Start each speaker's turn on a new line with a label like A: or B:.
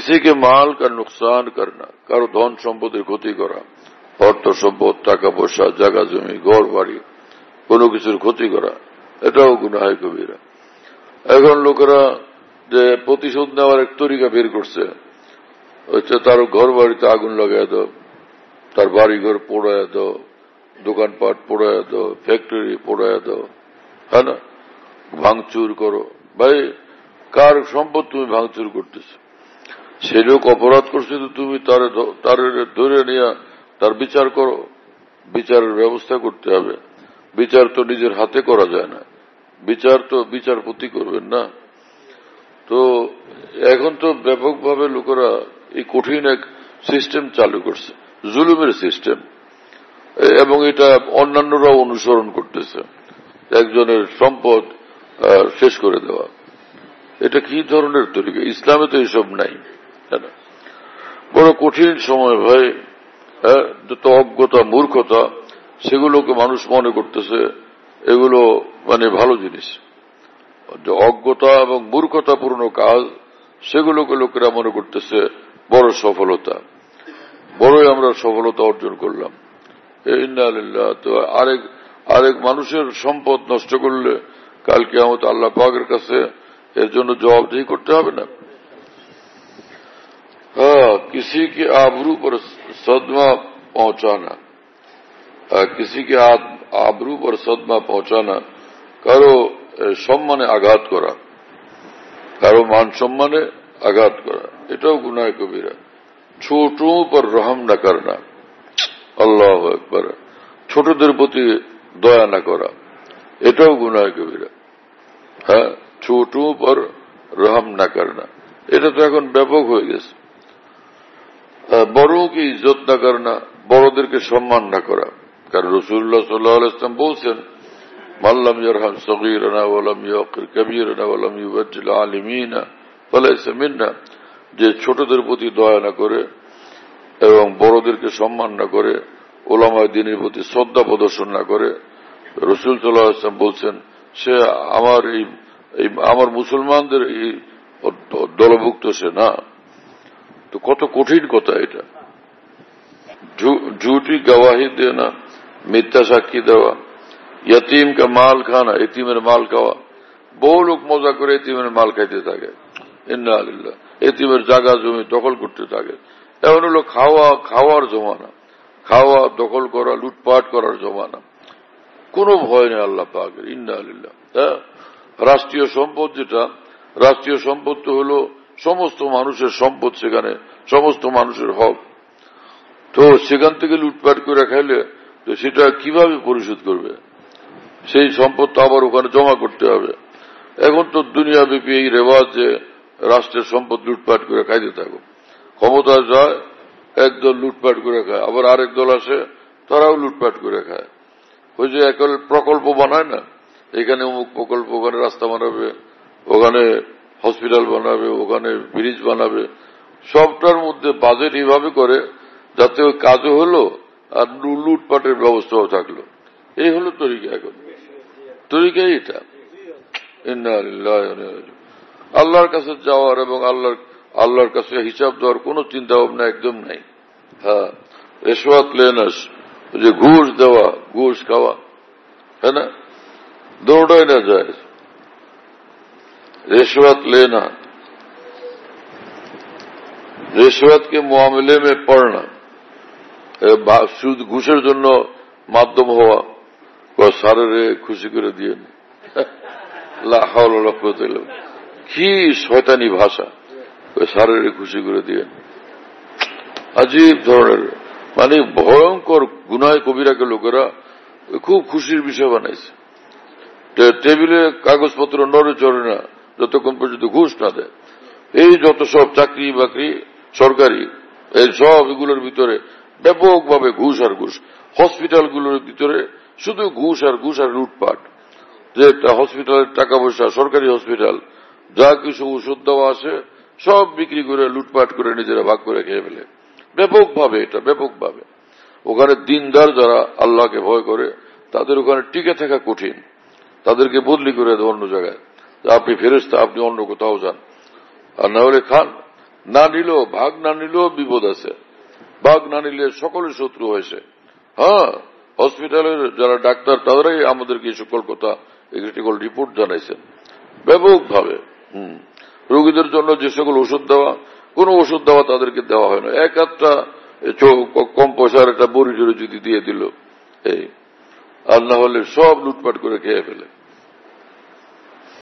A: किसी के माल का नुकसान करना, কারো ধন সম্পদের ক্ষতি করা, অর্থ সম্পদ, টাকা পয়সা, জায়গা জমি, ঘর বাড়ি, কোনো কিছুর ক্ষতি করা, এটাও গুনাহে কবিরা। এখন লোকেরা যে প্রতিশোধ নেওয়ার এক তরিকা বের করছে, হচ্ছে তার ঘর বাড়িতে আগুন লাগাই দাও, তার বাড়ি ঘর পোড়ায় দাও, দোকানপাট পোড়ায় দাও, ফ্যাক্টরি পোড়ায় দাও, হ্যাঁ না, ভাঙচুর করো। ভাই, কার সম্পদ তুমি ভাঙচুর করতেছ? সে লোক অপরাধ করছে, তো তুমি তার ধরে নিয়ে তার বিচার করো, বিচারের ব্যবস্থা করতে হবে। বিচার তো নিজের হাতে করা যায় না, বিচার তো বিচারপতি করবেন না। তো এখন তো ব্যাপকভাবে লোকেরা এই কঠিন এক সিস্টেম চালু করছে, জুলুমের সিস্টেম, এবং এটা অন্যান্যরাও অনুসরণ করতেছে, একজনের সম্পদ শেষ করে দেওয়া। এটা কি ধরনের তরিকা? ইসলামে তো এসব নাই। বড় কঠিন সময় ভাই, যত অজ্ঞতা, মূর্খতা, সেগুলোকে মানুষ মনে করতেছে এগুলো মানে ভালো জিনিস। যে অজ্ঞতা এবং মূর্খতাপূর্ণ কাজ, সেগুলোকে লোকেরা মনে করতেছে বড় সফলতা, বড়ই আমরা সফলতা অর্জন করলাম। ইন্না লিল্লাহ। তো আরেক মানুষের সম্পদ নষ্ট করলে কাল কিয়ামত আল্লাহ পাকের কাছে এর জন্য জবাবদিহি করতে হবে না? हाँ, किसी के आबरू पर सदमा पहुंचाना, किसी के आबरू पर सदमा पहुंचाना, কারো সম্মানে আঘাত করা, কারো মান সম্মানে আঘাত করা, এটাও গুনাহ কবিরা। ছোটों पर रहम न करना, আল্লাহু আকবার, ছোটদের প্রতি দয়া না করা, এটাও গুনাহ কবিরা। হ্যাঁ, ছোটों पर रहम न करना, এটা তো এখন ব্যাপক হয়ে গেছে। বড়োं की इज्जत न करना, বড়দেরকে সম্মান না করা। কারণ রাসূলুল্লাহ সাল্লাল্লাহু আলাইহি ওয়াসাল্লাম বলছেন, মান লাম ইয়ারহাম সগীরানা ওয়া লাম ইয়াকির কাবীরানা ওয়া লাম ইউবাজ্জিল আলিমিনা ফালাইসা মিন্না, যে ছোটদের প্রতি দয়া না করে এবং বড়দেরকে সম্মান না করে, উলামায়ে দ্বীনের প্রতি শ্রদ্ধা প্রদর্শন না করে, রাসূল সাল্লাল্লাহু আলাইহি ওয়াসাল্লাম বলছেন সে আমার মুসলমানদের এই দলভুক্ত সে না। তো কত কঠিন কথা এটা। ঝুটি গवाही দেনা, মিথ্যা সাক্ষী দেওয়া, यतीम का माल खाना, এতিমের মাল খাওয়া। বহু লোক মজা করে এতিমের মাল খাইতে থাকে, ইন্না লিল্লাহ, এতিমের জায়গা জমি দখল করতে থাকে। এমন হলো খাওয়ার জমানা, খাওয়া দখল করা, লুটপাট করার জমানা। কোনো ভয় নেই আল্লাহ পাকের, ইন্না লিল্লাহ। রাষ্ট্রীয় সম্পদ যেটা, রাষ্ট্রীয় সম্পদ তো হলো সমস্ত মানুষের সম্পদ, সেখানে সমস্ত মানুষের হক। তো সেখান থেকে লুটপাট করে খাইলে তো সেটা কিভাবে পরিশোধ করবে? সেই সম্পদ তো আবার ওখানে জমা করতে হবে। এখন তো দুনিয়াব্যাপী এই রেওয়াজ যে রাষ্ট্রের সম্পদ লুটপাট করে খাইতে থাকো, ক্ষমতায় যায় একদল লুটপাট করে খায়, আবার আরেক দল আসে তারাও লুটপাট করে খায়। ওই যে একল প্রকল্প বানায় না, এখানে অমুক প্রকল্প, ওখানে রাস্তা বানাবে, ওখানে হসপিটাল বানাবে, ওখানে ব্রিজ বানাবে, সবটার মধ্যে বাজেট এইভাবে করে যাতে ওই কাজও হলো আর লুটপাটের ব্যবস্থাও থাকলো। এই হলো তরিকা। এখন তরিকাই এটা। আল্লাহর কাছে যাওয়ার এবং আল্লাহর কাছে হিসাব দেওয়ার কোন চিন্তা ভাবনা একদম নাই। হ্যাঁ, রেশওয়াত লেনাস, যে ঘুষ দেওয়া, ঘুষ খাওয়া, है ना, दोनों ना जाए। रिश्वत लेना, रिश्वत के मामले में पड़ना, সুদ ঘুষের জন্য মাধ্যম হওয়া, সারে খুশি করে দিয়ে, লা হাওলা ওয়ালা কুওয়াতা ইল্লা বিল্লাহ, কি শয়তানি ভাষা, সারে খুশি করে দিয়ে। আজীব ধরনের মানে ভয়ঙ্কর গুনাহ কবিরাকে লোকেরা খুব খুশির বিষয় বানাইছে। টেবিলে কাগজপত্র নড়ে চড়ে না যতক্ষণ পর্যন্ত ঘুষ না দেয়। এই যত সব চাকরি বাকরি সরকারি, এই সব এগুলোর ভিতরে ব্যাপকভাবে ঘুষ আর ঘুষ। হসপিটালগুলোর ভিতরে শুধু ঘুষ আর ঘুষ আর লুটপাট। যে হসপিটালের টাকা পয়সা, সরকারি হসপিটাল, যা কিছু ওষুধ দেওয়া আছে সব বিক্রি করে লুটপাট করে নিজেরা ভাগ করে খেয়ে ফেলে ব্যাপকভাবে। এটা ব্যাপকভাবে ওখানে দিনদার যারা আল্লাহকে ভয় করে তাদের ওখানে টিকে থাকা কঠিন। তাদেরকে বদলি করে দেয় অন্য জায়গায়, আপনি ফেরেশতা, আপনি অন্য কোথাও যান, আর না হলে খান, না নিলেও ভাগ না নিলেও বিপদ আছে, ভাগ না নিলে সকলের শত্রু হয়েছে। হ্যাঁ, হসপিটালের যারা ডাক্তার তাদেরাই আমাদেরকে এই সকল কথা সকল রিপোর্ট জানাইছেন ব্যাপকভাবে। রোগীদের জন্য যে সকল ওষুধ দেওয়া, কোন ওষুধ দেওয়া তাদেরকে দেওয়া হয় না। এক একটা কম পয়সার একটা বড়ি টড়ি যদি দিয়ে দিল, এই আর না হলে সব লুটপাট করে খেয়ে ফেলে।